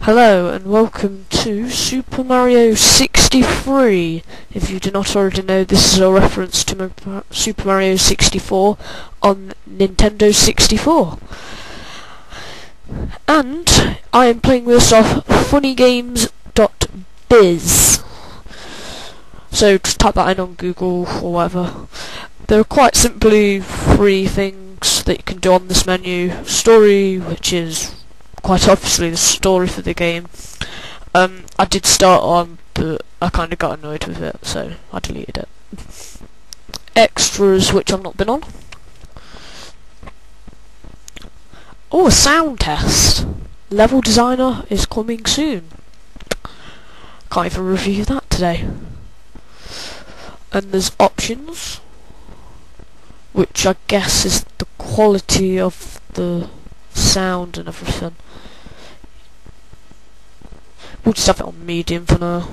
Hello and welcome to Super Mario 63. If you do not already know, this is a reference to Super Mario 64 on Nintendo 64. And I am playing this off funnygames.biz. So just type that in on Google or whatever. There are quite simply three things that you can do on this menu. Story, which is quite obviously the story for the game. I did start on, but I kind of got annoyed with it, so I deleted it. Extras, which I've not been on. Oh, a sound test. Level designer is coming soon. Can't even review that today. And there's options, which I guess is the quality of the sound and everything. We'll just have it on medium for now.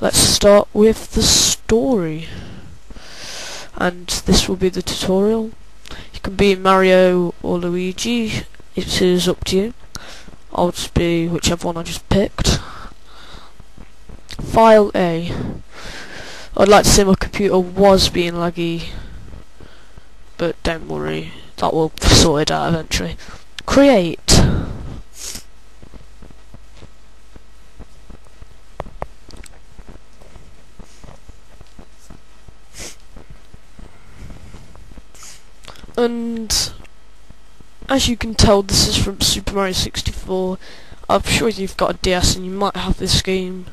Let's start with the story, and this will be the tutorial. You can be Mario or Luigi, it is up to you. I'll just be whichever one I just picked. File A. I'd like to say my computer was being laggy, but don't worry, that will be sorted out eventually. Create. And as you can tell, this is from Super Mario 64. I'm sure you've got a DS and you might have this game.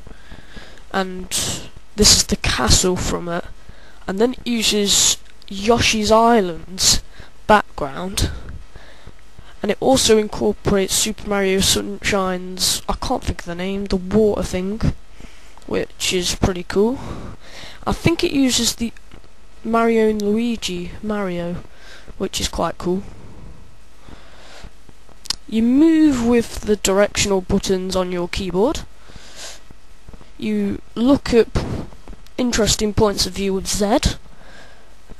And this is the castle from it. And then it uses Yoshi's Island's background. And it also incorporates Super Mario Sunshine's, I can't think of the name, the water thing, which is pretty cool. I think it uses the Mario and Luigi Mario, which is quite cool. You move with the directional buttons on your keyboard. You look at interesting points of view with Z,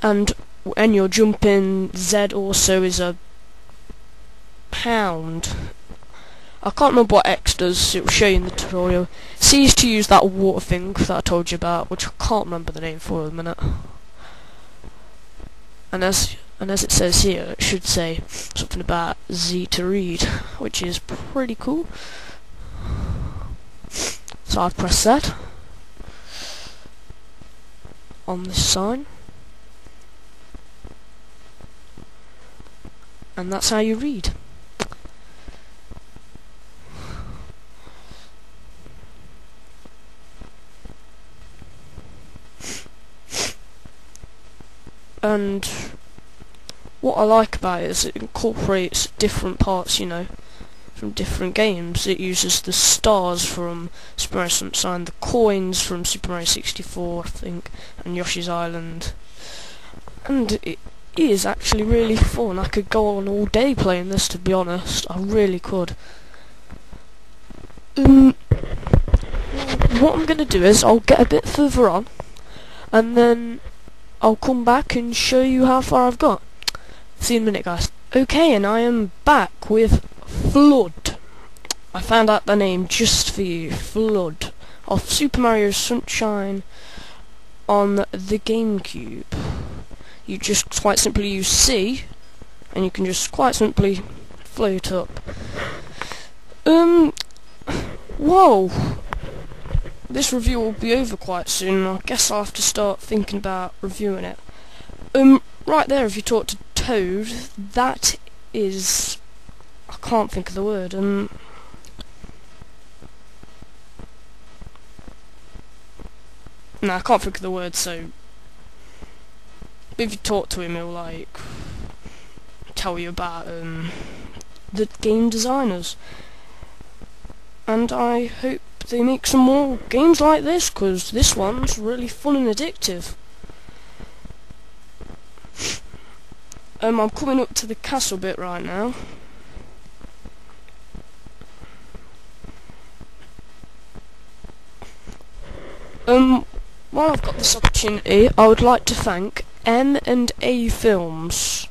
and when you're jumping, Z also is a pound. I can't remember what X does, it will show you in the tutorial. C is to use that water thing that I told you about, which I can't remember the name for at the minute. And as it says here, it should say something about Z to read, which is pretty cool. So I've pressed that on this sign, and that's how you read. And what I like about it is it incorporates different parts, you know, from different games. It uses the stars from Super Mario Sunshine, the coins from Super Mario 64, I think, and Yoshi's Island. And it is actually really fun. I could go on all day playing this, to be honest. I really could. What I'm going to do is I'll get a bit further on, and then I'll come back and show you how far I've got. See you in a minute, guys. Okay, and I am back with F.L.U.D. I found out the name just for you, F.L.U.D, of Super Mario Sunshine on the GameCube. You just quite simply use C, and you can just quite simply float up. Whoa! This review will be over quite soon, and I guess I'll have to start thinking about reviewing it. Right there, if you talk to Toad, that is, I can't think of the word, no, I can't think of the word, so if you talk to him, he'll like tell you about the game designers, and I hope they make some more games like this, because this one's really fun and addictive. I'm coming up to the castle bit right now. While I've got this opportunity, I would like to thank MandAfilms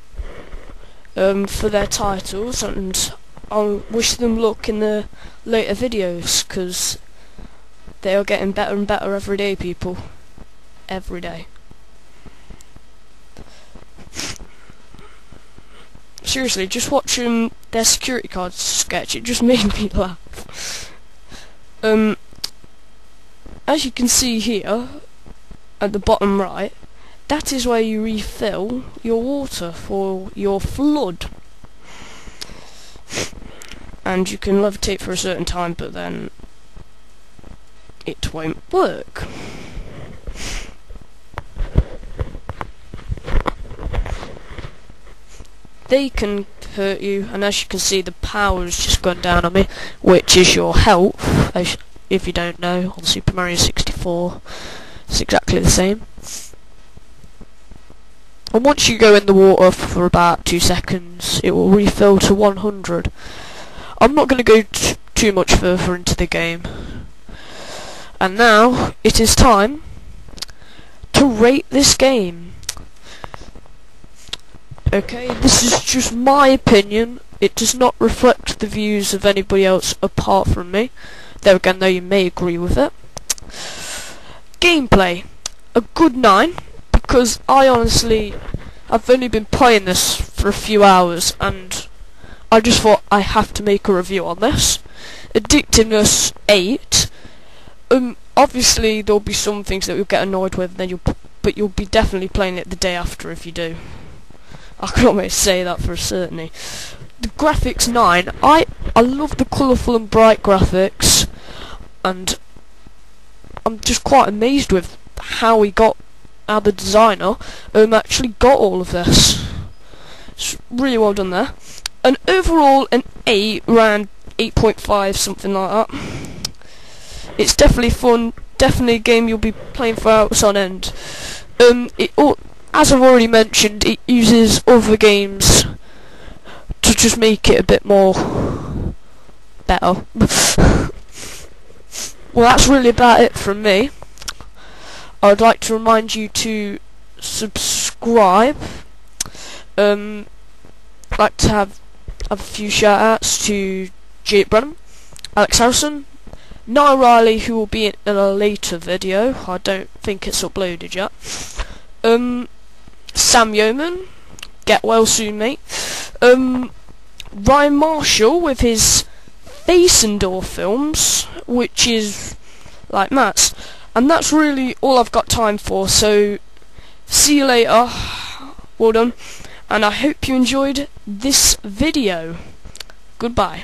for their titles, and I'll wish them luck in the later videos, because they are getting better and better every day, people. Every day. Seriously, just watching their security card sketch, it just made me laugh. As you can see here, at the bottom right, that is where you refill your water for your F.L.U.D. And you can levitate for a certain time, but then it won't work. They can hurt you, and as you can see, the power's just gone down on me, which is your health. If you don't know, on Super Mario 64, it's exactly the same. And once you go in the water for about 2 seconds, it will refill to 100. I'm not going to go too much further into the game. And now, it is time to rate this game. Okay, this is just my opinion. It does not reflect the views of anybody else apart from me. There again, though, you may agree with it. Gameplay, a good 9, because I've only been playing this for a few hours, and I just thought I have to make a review on this. Addictiveness, 8. Obviously there'll be some things that you'll get annoyed with, but you'll be definitely playing it the day after if you do. I can almost say that for a certainty. The graphics, 9. I love the colourful and bright graphics, and I'm just quite amazed with how the designer actually got all of this. It's really well done there. And overall, an 8, around 8.5, something like that. It's definitely fun, definitely a game you'll be playing for hours on end. As I've already mentioned, it uses other games to just make it a bit more better. Well, that's really about it from me. I would like to remind you to subscribe. I'd like to have a few shout outs to Jake Brennan, Alex Harrison, Niall Riley, who will be in a later video. I don't think it's uploaded yet. Sam Yeoman, get well soon, mate. Ryan Marshall with his Facendorf films, which is like Matt's. And that's really all I've got time for, so see you later. Well done. And I hope you enjoyed this video. Goodbye.